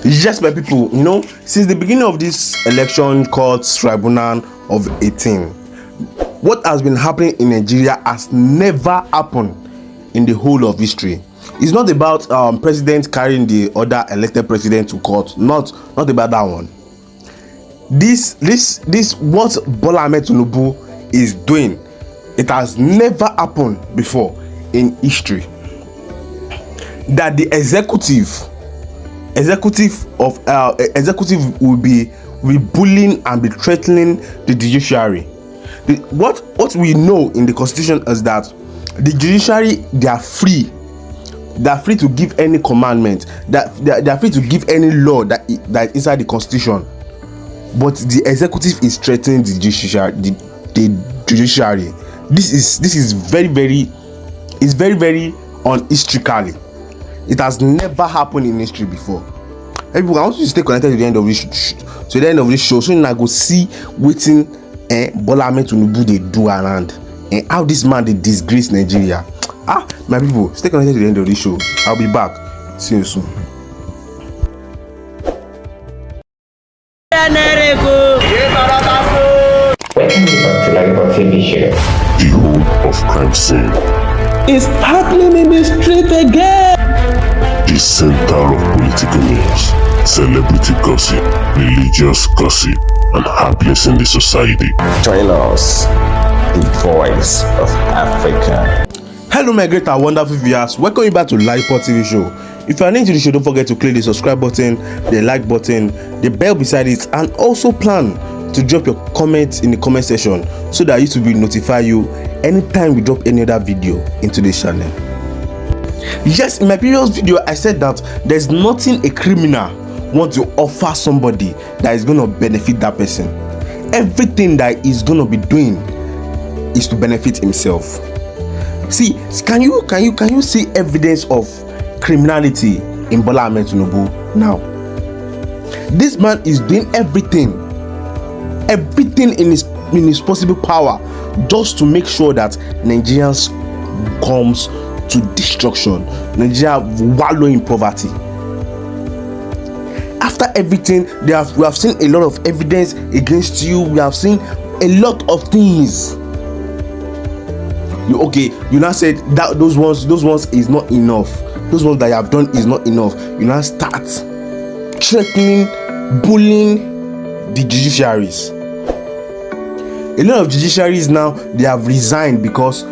Yes, my people, since the beginning of this election called Tribunal of 18, what has been happening in Nigeria has never happened in the whole of history. It's not about president carrying the other elected president to court, not about that one. This what Bola Tinubu is doing, it has never happened before in history. That the executive will be bullying and be threatening the judiciary. What we know in the constitution is that the judiciary, they are free to give any commandment, that they are free to give any law that is inside the constitution, but the executive is threatening the judiciary. This is very unhistorically. It has never happened in history before. People, I want you to stay connected to the end of this show, so you go see wetin Bola Tinubu dey do around and how this man dey disgrace Nigeria. My people, stay connected to the end of this show. I'll be back. See you soon. Welcome back to LAJUPOG TV show. The home of crime scene. It's happening in the street again. The center of political news, celebrity gossip, religious gossip, and happenings in the society. Join us, the voice of Africa. Hello my great and wonderful viewers, welcome you back to LAJUPOG TV show. If you are new to the show, don't forget to click the subscribe button, the like button, the bell beside it, and also plan to drop your comments in the comment section so that YouTube will notify you anytime we drop any other video into this channel. Yes, in my previous video I said that there's nothing a criminal wants to offer somebody that is going to benefit that person. Everything that he's going to be doing is to benefit himself. See, can you see evidence of criminality in Bola Tinubu now? This man is doing everything in his possible power just to make sure that Nigerians comes to destruction. Nigeria wallow in poverty. After everything, we have seen a lot of evidence against you. We have seen a lot of things. You now said that those ones is not enough. Those ones that you have done is not enough. You now start threatening, bullying the judiciaries. A lot of judiciaries now, they have resigned because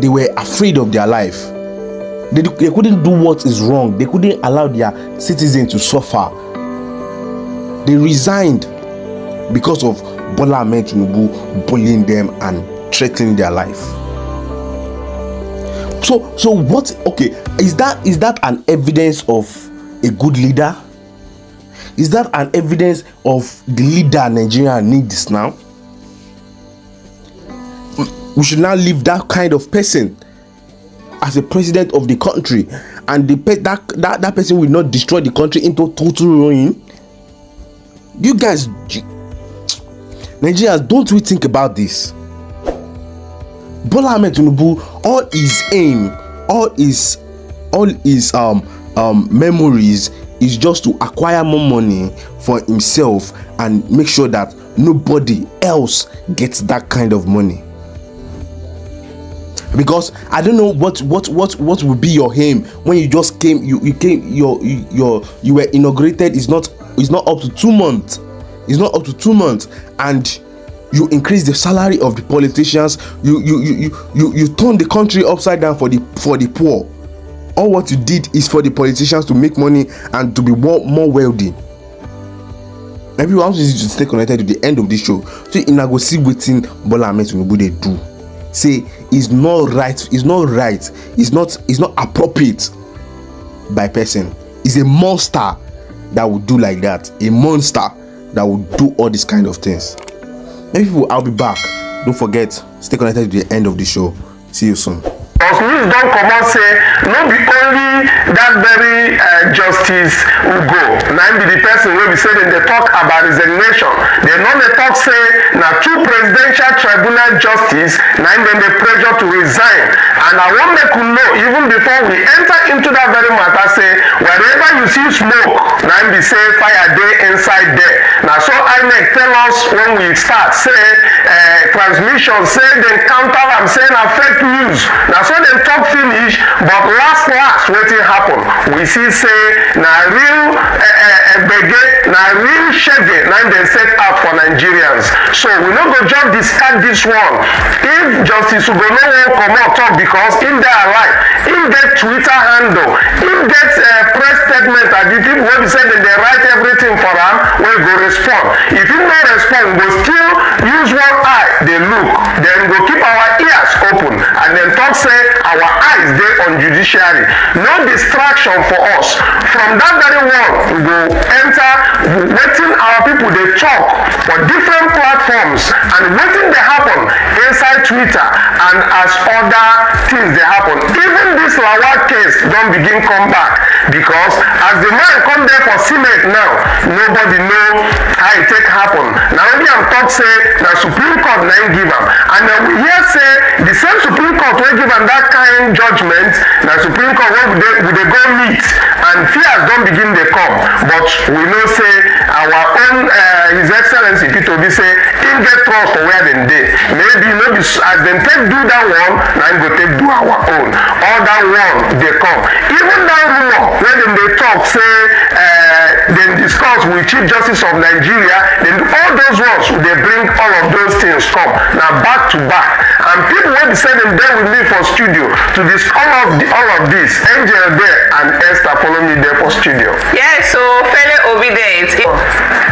they were afraid of their life. They couldn't do what is wrong. They couldn't allow their citizens to suffer. They resigned because of Bola Tinubu bullying them and threatening their life. So what? Okay, is that an evidence of a good leader? Is that an evidence of the leader Nigeria needs now? We should now leave that kind of person as a president of the country, and that person will not destroy the country into total ruin. You guys, Nigerians, don't we think about this? Bola Tinubu, all his aim, all his memories is just to acquire more money for himself and make sure that nobody else gets that kind of money. Because I don't know what will be your aim when you just came. You were inaugurated. It's not up to 2 months. It's not up to 2 months, and you increase the salary of the politicians. You turn the country upside down for the poor. All what you did is for the politicians to make money and to be more wealthy. Maybe we want you to stay connected to the end of this show, so you go see wetin Bola Tinubu dey do. Say it's not right. It's not appropriate by person. It's a monster that would do like that. A monster that would do all these kind of things. Maybe I'll be back. Don't forget, stay connected to the end of the show. See you soon. As we don't come out say no be only that very justice Ugo, na be the person wey be say dem dey talk about resignation. Dem no dey talk say na two presidential tribunal justice na dem dey pressure to resign. And I wan make you know, even before we enter into that very matter, say wherever you see smoke, na be say fire dey inside there. Na so INEC tell us when we start say transmission say dem counter am say na fake news. Na so dem talk finish, but last wetin happen? We see say na real gbege, na real shege na dem set out for Nigerians. So we no go just discard this one. If Justice Ugo no wan comot talk because im dey alive, im get Twitter handle, im get press statement and the people wey be say dem dey write everything for am wey go respond. If im no respond, we go still use one eye dey look, then go keep our ears open and then talk say our eyes dey on judiciary. No distraction for us. From that very one, we go enter wetin our people dey talk for different platforms and wetin dey happen inside Twitter and as other things dey happen. Even this Lawal case don begin come back because as the man come there for cement now, nobody know how e take happen. Na only am talk say na Supreme Court na im give am, and then we hear say the same Supreme Court wey give am that kind judgment na Supreme Court wey we dey go meet, and fears don begin dey come. But we know say our own His Excellency Peter Obi say im get trust for where dem dey. Maybe no be as dem take do that one, na im go take do our own. All that one dey come. Even that rumor wey dem dey talk say dem discuss with Chief Justice of Nigeria, dem all those ones dey bring all of those things come. Na back to back. And people wey be say dem dey with me for studio to discuss all of this. Angel there and Esther follow me there for studio. Yes, so fellow obedient,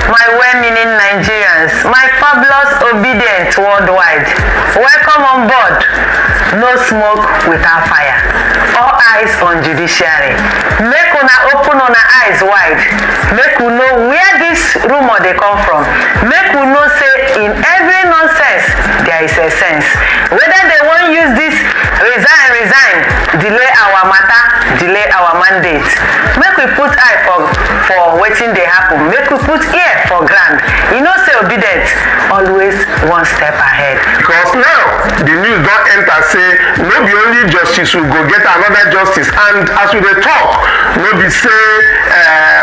my well-meaning Nigerians, my fabulous obedient worldwide, welcome on board. No smoke without fire. All eyes on judiciary. Make una open una eyes wide. Make we know where this rumor dey come from. Make we know say in every nonsense there is a sense. Whether they wan use this resign, delay our matter, delay our mandate. Make we put eye for wetin dey happen. Make we put ear for ground. You know say obedient always one step ahead. Because now the news don enter say no be only justice we go get another justice, and as we dey talk, no be say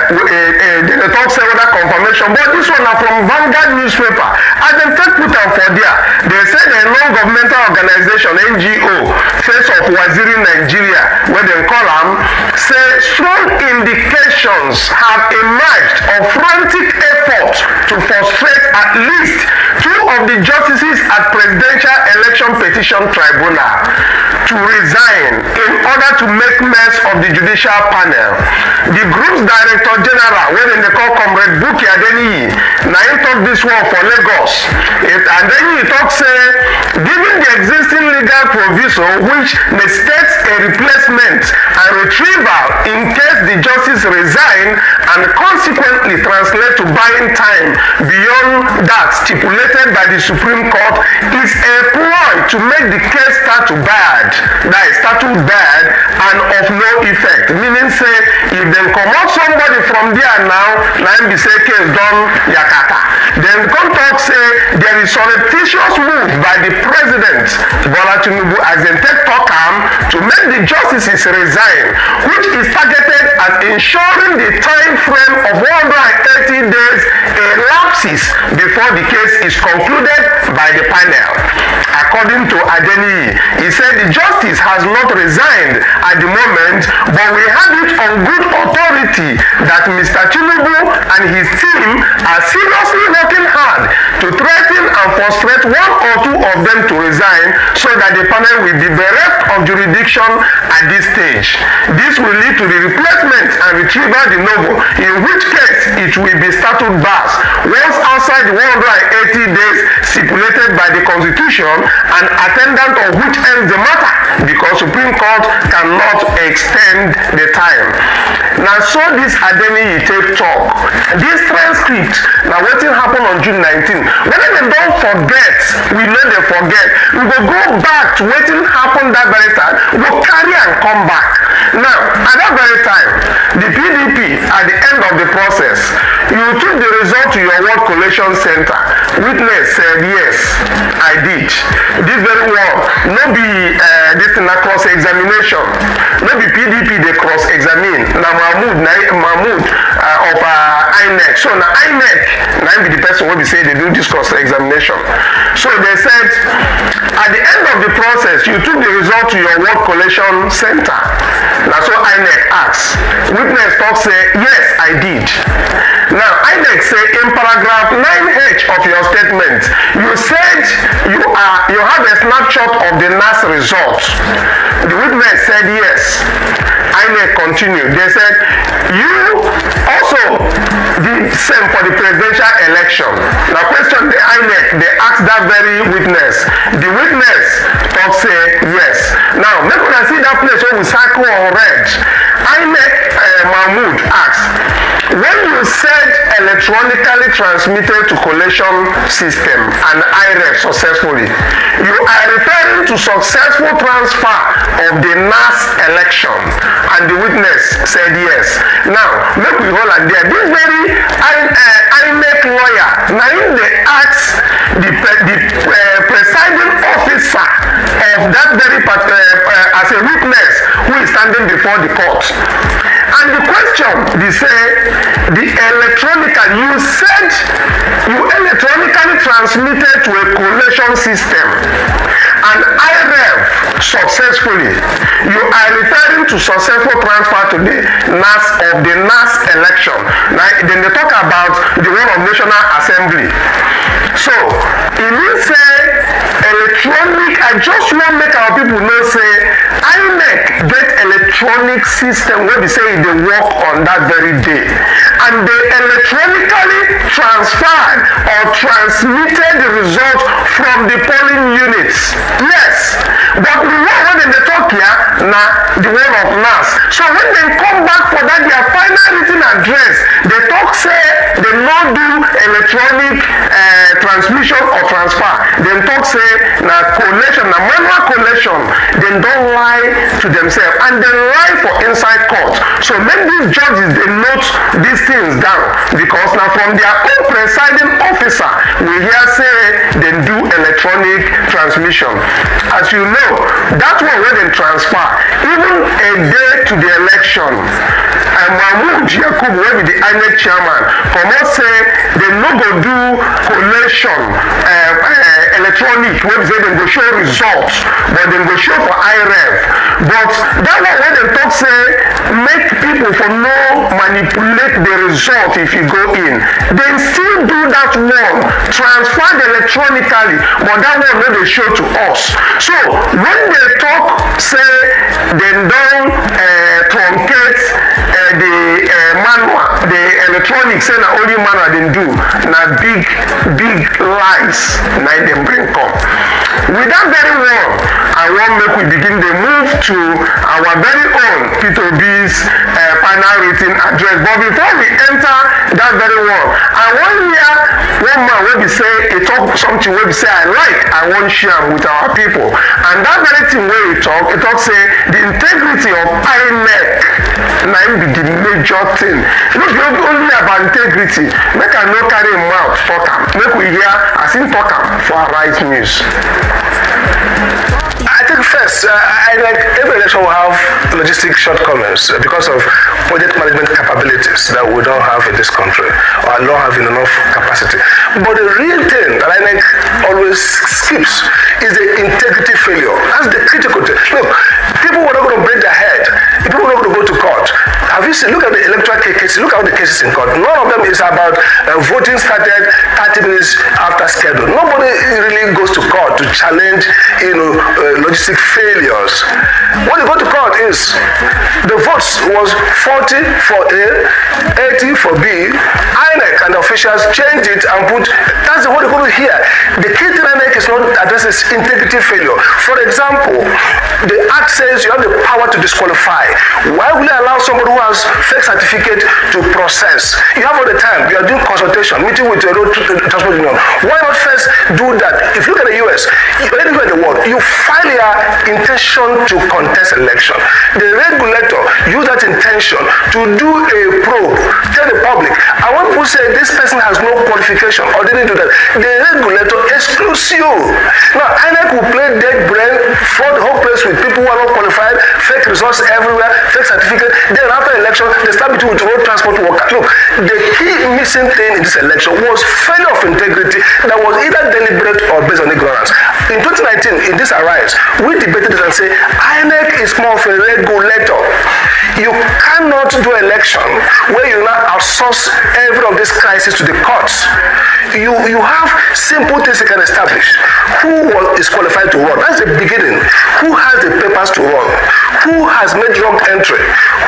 they dey talk say whether confirmation, but this one na from Vanguard newspaper. As dem take put am for there, they say the non-governmental organization NGO Face of Waziri Nigeria, wey dem call am, say strong indications have emerged of frantic effort to frustrate at least two of the justices at Presidential Election Petition Tribunal to resign in order to make mess of the judicial panel. The group's Director General, wey dem dey call Comrade Buki Adeniyi, na him talk this one for Lagos. And then he talk say, given the existing legal provision which necessitates a replacement and retrieval in case the justice resign and consequently translate to buying time beyond that stipulated by the Supreme Court, is a ploy to make the case start to bad, that is start to bad and of no effect. Meaning say if dem comot somebody from there now, na im be say case don yakata. Dem come talk say there is surreptitious move by the president Bola Tinubu as dem take talk am to make the justices resign, which is targeted at ensuring the time frame of 180 days elapses before the case is concluded by the panel. According to Adeniyi, he said the justice has not resigned at the moment, but we have it on good authority that Mr. Tinubu and his team are seriously working hard to threaten and frustrate one or two of them to resign so that the panel will be bereft of jurisdiction at this stage. This will lead to the replacement and retrieval de novo, in which case it will be statute bars once outside the 180 days stipulated by the Constitution, and attendant of which ends the matter because Supreme Court cannot extend the time. Now so this Adeniyi take talk. This transcript, now wetin happen happen on June 19. Whether they don't forget, we know they forget. We will go back to wetin happen that very time. We go carry and come back. Now, at that very time, the PDP, at the end of the process, you took the result to your ward collation center. Witness said, yes, I did. Did very well. No be this na cross-examination. No be PDP, they cross-examine. Na Mahmoud of INEC. So na INEC, na be the person who be say they do this cross-examination. So they said, at the end of the process, you took the result to your ward collation center. Now, so INEC asks. Witness talk say, yes, I did. Now, INEC say in paragraph 9H of your statement, you said you have a snapshot of the NAS result. The witness said yes. INEC continued. They said, you also did same for the presidential election. Now, question the INEC, they asked that very witness. The witness talk say yes. Now, make una see that place where we circle on red. INEC Mahmoud asked, when you said electronically transmitted to collation system and IREF successfully, you are referring to successful transfer of the NAS election, and the witness said yes. Now, make we hold on there. This very INEC lawyer, now they ask the presiding officer of that very as a witness who is standing before the court. And the question, they say, you said you electronically transmitted to a collation system and IREF successfully. You are referring to successful transfer to the NAS election. Now, then they talk about the one of National Assembly. So, it means say electronic, I just want to make our people know say INEC get electronic system where they say they work on that very day. And they electronically transferred or transmitted the result from the polling units. Yes. But the one when they talk here, now the one of NAS. So when they come back for that their final written address, they talk say they not do electronic transmission or transfer. They talk say na collation, na manual collation. They don't lie to themselves and they lie for inside court. So make these judges they note these things down because now from their own presiding officer we hear say they do electronic transmission. As you know, that one where they transfer even a day to the election. And Mahmoud Yakub will be the INEC chairman. From us say they no go do collation electronic where they go show results, but they go show for IREF. But that one where they talk say make people for no manipulate the result if you go in. They still do that one, transferred electronically, but that one where they show to us. So when they talk say they don't truncate the manual, the electronics say na only manual they do, na big lies na them bring come. With that very one, I want make we begin the move to our very own P2B's final written address. But before we enter that very one, I want hear one man wey be say he talk something wey be say I want share with our people. And that very thing wey he talk say the integrity of INEC na be the major thing. No be only about integrity. Make I no carry mouth talk am. Make we hear as him talk am for Arise News. I think first, every election will have logistic shortcomings because of project management capabilities that we don't have in this country or don't have enough capacity. But the real thing that INEC always skips is the integrity failure. That's the critical thing. Look, people were not going to break their head. People were not going to go to court. Have you seen? Look at the electoral cases. Look at all the cases in court. None of them is about voting started 30 minutes after schedule. Nobody really goes to court to challenge, logistic failures. When you go to court is the votes was 40 for A, 80 for B. INEC and the officials change it and put, that's what they're going to hear. The key thing INEC is not addressing integrity failure. For example, the act says you have the power to disqualify. Why will you allow somebody who has fake certificate to process? You have all the time. You are doing consultation, meeting with your road transport union. Why not first do that? If you look at the US, anywhere in the world, you file your intention to contest election. The regulator use that intention to do a probe, tell the public. And when people say this person has no qualification or didn't do that, the regulator excludes you. Now, INEC will play dead brain, flood the whole place with people who are not qualified, fake results everywhere, fake certificate. Then after election, they start between with road transport worker. Look, the key missing thing in this election was failure of integrity that was either deliberate or based on ignorance. In 2019, in this arise, we debated it and say INEC is more of a regulator. You cannot do election where you now outsource every of this crisis to the courts. You have simple things you can establish. Who is qualified to run? That's the beginning. Who has the papers to run? Who has made wrong entry?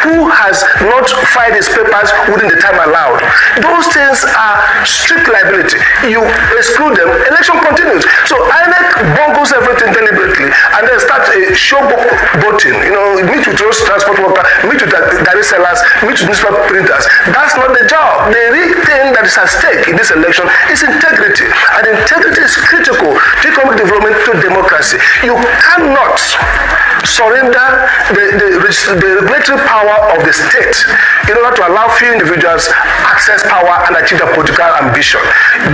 Who has not filed his papers within the time allowed? Those things are strict liability. You exclude them, election continues. So INEC bungles everything deliberately and then start a showboat voting. You know, meet with those transport workers, meet with garri sellers, meet with newspaper printers. That's not the job. The real thing that is at stake in this election is integrity. And integrity is critical to economic development, to democracy. You cannot surrender the regulatory power of the state in order to allow few individuals access power and achieve their political ambition.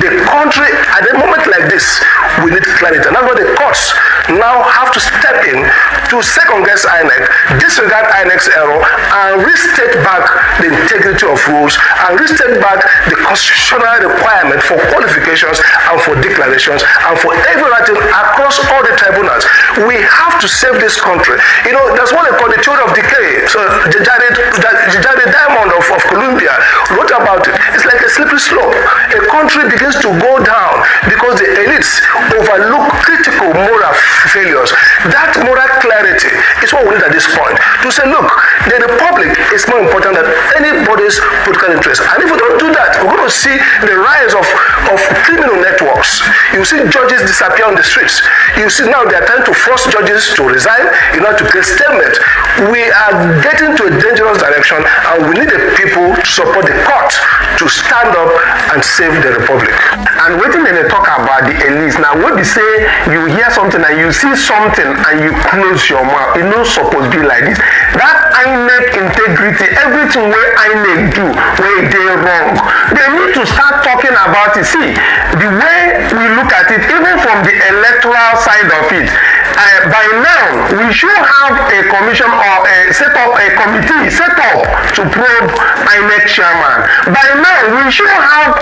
The country, at a moment like this, we need clarity. And that's why the courts now have to step in to second guess INEC, disregard INEC's error, and restate back the integrity of rules, and restate back the constitutional requirement for qualifications and for declarations and for every writing across all the tribunals. We have to save this country. You know, that's what they call the theory of decay. So Judiciary Diamond of Columbia wrote about it. It's like a slippery slope. A country begins to go down because the elites overlook critical moral failures. That moral clarity is what we need at this point. To say, look, the republic is more important than anybody's political interest. And if we don't do that, we're going to see the rise of criminal networks. You see judges disappear on the streets. You see now they are trying to force judges to resign in order to create statement. We are getting to a dangerous direction, and we need the people to support the court to stand up and save the republic. And waiting when they talk about the elites, now when they say you hear something and you see something and you close your mouth, it's not supposed to be like this. That INEC integrity, everything where INEC do, where they wrong, they need to start talking about it. See, the way we look at it, even from the electoral side of it, by now we should have a commission or set up a committee to probe INEC chairman. By now we should have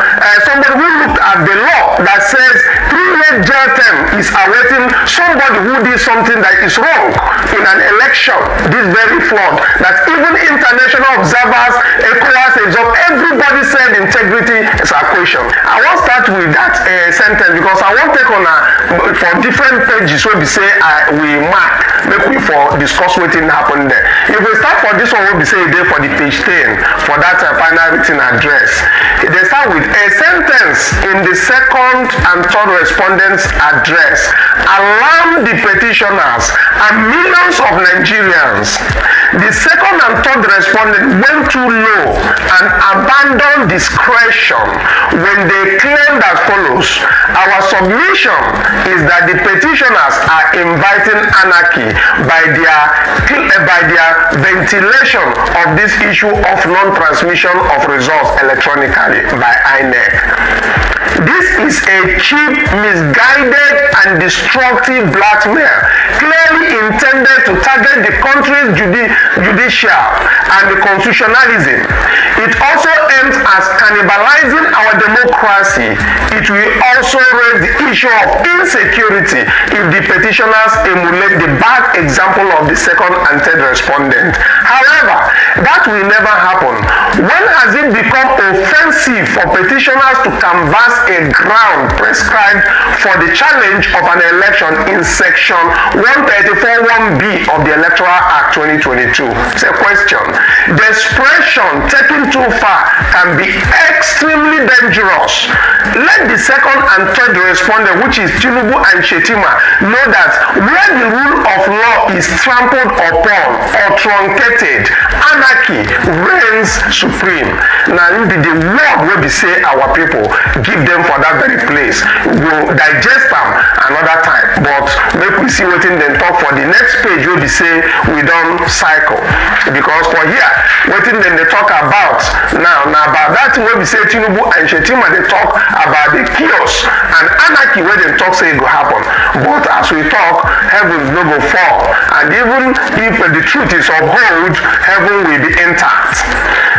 somebody who looked at the law that says 3-year jail term is awaiting somebody who did something that is wrong in an election. This very flawed that even international observers, ECOWAS, everybody said integrity is a question. I want to start with that sentence because I want to take on for different pages where we say we mark, make we for discuss what happened there. If we start for this one, we say there for the page 10 for that final written address. They start with a sentence in the second and third respondents' address. Alarm the petitioners and millions of Nigerians. The second and third respondent went too low and abandoned discretion when they claimed as follows. Our submission is that the petitioners are inviting anarchy by their ventilation of this issue of non-transmission of results electronically by INEC. This is a cheap, misguided, and destructive blackmail, clearly intended to target the country's judicial and the constitutionalism. It also aims at cannibalizing our democracy. It will also raise the issue of insecurity if the petitioners emulate the bad example of the second and third respondent. However, that will never happen. When has it become offensive for petitioners to canvass a ground prescribed for the challenge of an election in section 134(1)B of the Electoral Act 2022? It's a question. Desperation taken too far can be extremely dangerous. Let the second and third respondent, which is Tinubu and Shetima, know that where the rule of law is trampled upon or truncated, anarchy reigns supreme. Now, be the word wey be say our people give them for that very place. We go digest am another time, but make we see wetin dem talk for the next page wey be say we don cycle, because for here wetin dem dey talk about now na about that thing wey be say Tinubu and Shetima dey talk about the chaos and anarchy wey dem talk say e go happen, but as we talk, heaven no go fall, and even if the truth is upheld, heaven will be intact.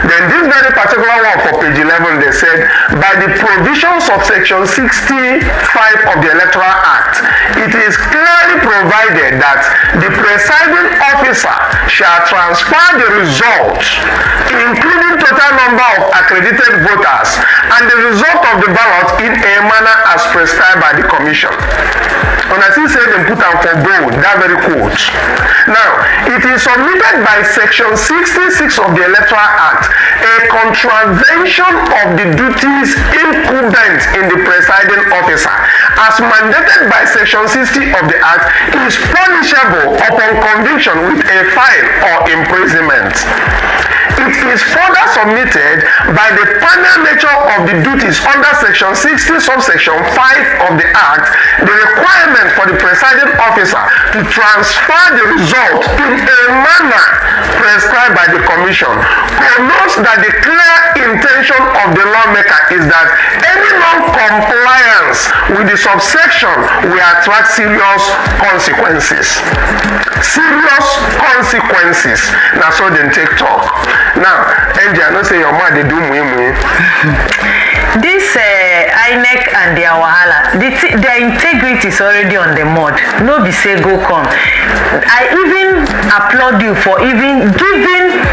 Then this very particular one for page 11, they said, by the provisions of section 65 of the Electoral Act, it is clearly provided that the presiding officer shall transfer the results, including total number of accredited voters, and the result of the ballot in a manner as prescribed by the commission. And as he said, they put am for bold, that very quote. Now, it is submitted by section 66 of the Electoral Act, a contravention of the duties incumbent in the presiding officer, as mandated by section 60 of the Act, is punishable upon conviction with a fine or imprisonment. It is further submitted by the panel nature of the duties under section 60 subsection 5 of the Act, the requirement for the presiding officer to transfer the result in a manner prescribed by the commission connotes that the clear intention of the lawmaker is that any non-compliance with the subsection will attract serious consequences. Serious consequences. Na so dem take talk. Now, Angie, I know say your man dey do muimu. This INEC and their wahala, their integrity is already on the mud. No be say go come. I even applaud you for even giving.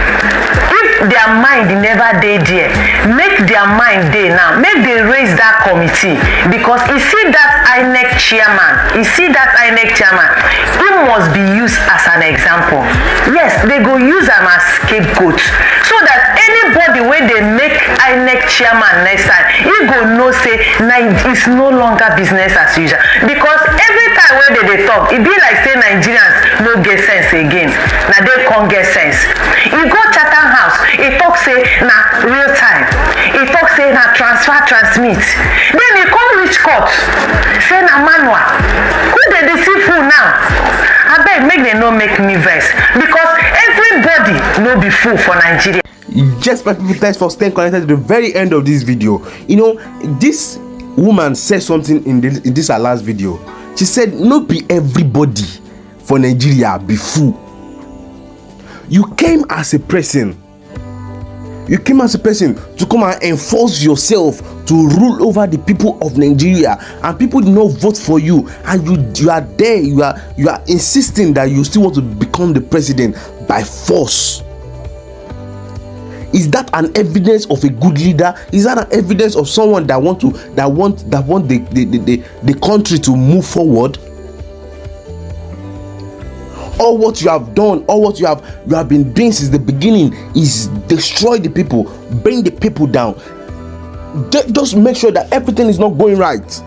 If their mind never dey there, make their mind dey now. Make they raise that committee, because you see that INEC chairman, he must be used as an example. Yes, they go use am as scapegoat, so that anybody wey dey make INEC chairman next time, he go know say it's no longer business as usual. Because every time wey they talk, e be like say Nigerians no get sense again. Na they can't get sense. E go Chatham House, e talk say na real time, e talk say na transmit, then e come reach court say na manual. Who dey deceive who now? Abeg, make dem no make me vex, because everybody no be fool for Nigeria. Just my people, thanks for staying connected to the very end of this video. You know, this woman said something in this her last video. She said, no be everybody for Nigeria be fool. You came as a person. You came as a person to come and enforce yourself to rule over the people of Nigeria, and people did not vote for you, and you are there, you are insisting that you still want to become the president by force. Is that an evidence of a good leader? Is that an evidence of someone that want the country to move forward? All what you have done, all what you have been doing since the beginning is destroy the people, bring the people down. Just make sure that everything is not going right.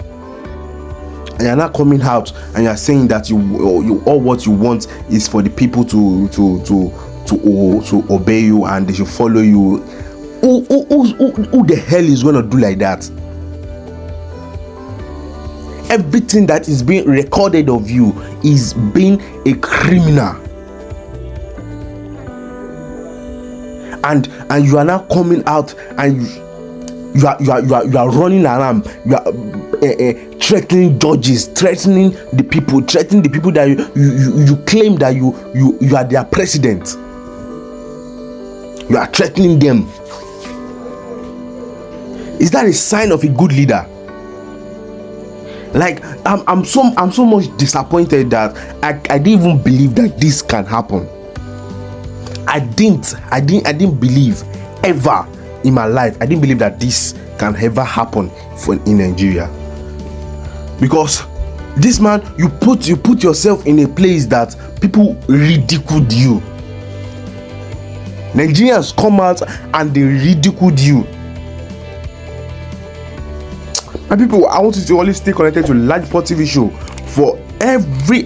And you're not coming out and you're saying that you all what you want is for the people to obey you and they should follow you. Who the hell is going to do like that? Everything that is being recorded of you is being a criminal, and you are now coming out and you are running around, you are threatening judges, threatening the people that you claim that you are their president. You are threatening them. Is that a sign of a good leader? Like, I'm so much disappointed that I didn't even believe that this can happen. I didn't believe ever in my life. I didn't believe that this can ever happen in Nigeria. Because this man, you put yourself in a place that people ridiculed you. Nigerians come out and they ridiculed you. My people, I want you to always stay connected to LAJUPOG TV show for every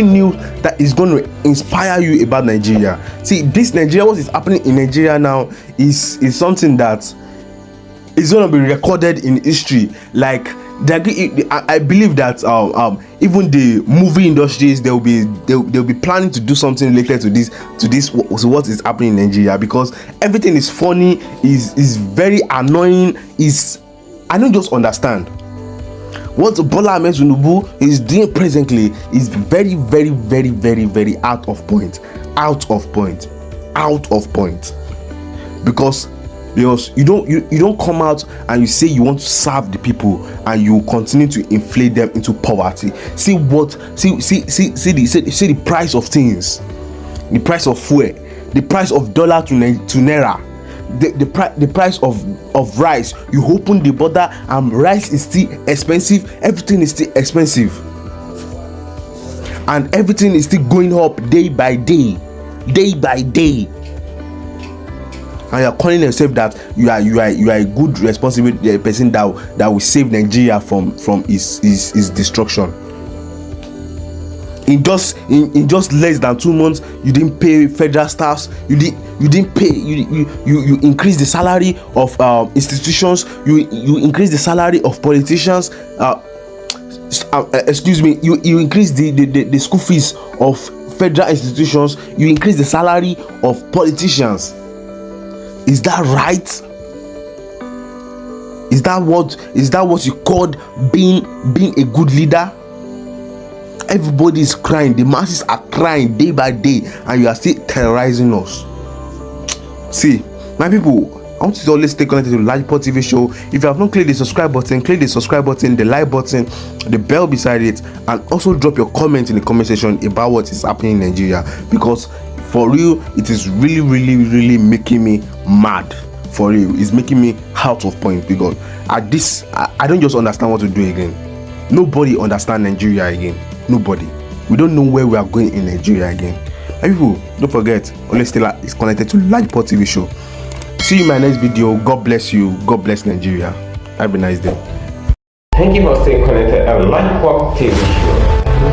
news that is going to inspire you about Nigeria. See, this Nigeria, what is happening in Nigeria now is something that is going to be recorded in history. Like, I believe that even the movie industries, they'll be planning to do something related to what is happening in Nigeria, because everything is funny, is very annoying. I don't just understand what Bola Tinubu is doing presently. Is very, very, very, very, very out of point, because you don't come out and you say you want to serve the people and you continue to inflate them into poverty. See the price of things, the price of fuel, the price of dollar to naira, the price of rice. You open the border and rice is still expensive, everything is still expensive, and everything is still going up day by day. And you are calling yourself that you are a good, responsible person that will save Nigeria from its destruction. In just less than 2 months, you didn't pay federal staffs. You didn't pay. You increase the salary of institutions. You increase the salary of politicians. Excuse me. You increase the school fees of federal institutions. You increase the salary of politicians. Is that right? Is that what you called being a good leader? Everybody is crying, the masses are crying day by day, and you are still terrorizing us. See, my people, I want you to always stay connected to LAJUPOG TV show. If you have not clicked the subscribe button, click the subscribe button, the like button, the bell beside it, and also drop your comment in the comment section about what is happening in Nigeria, because for real, it is really, really, really making me mad. For real, it's making me out of point, because at this, I don't just understand what to do again. Nobody understands Nigeria again. Nobody. We don't know where we are going in Nigeria again. And people, don't forget, always stay connected to LAJUPOG TV show. See you in my next video. God bless you. God bless Nigeria. Have a nice day. Thank you for staying connected to LAJUPOG TV show.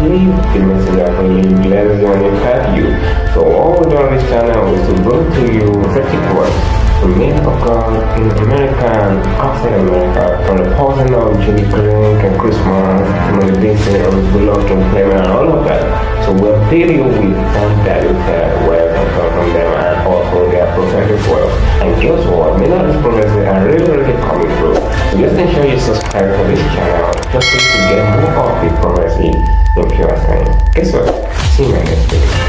Leave the message for you, bless and impact you. So all we do on this channel is to bring to you prophetic words from men of God in America and outside America, from the pausing of Judy Drink and Christmas, motivation of beloved employment and all of that. So we'll fill you with undiluted words from them, and also their prophetic words. And guess what? Many of these prophecies are really coming through. So just ensure you subscribe to this channel just to get more of the prophecy in pure time. Guess what? See you in my next video.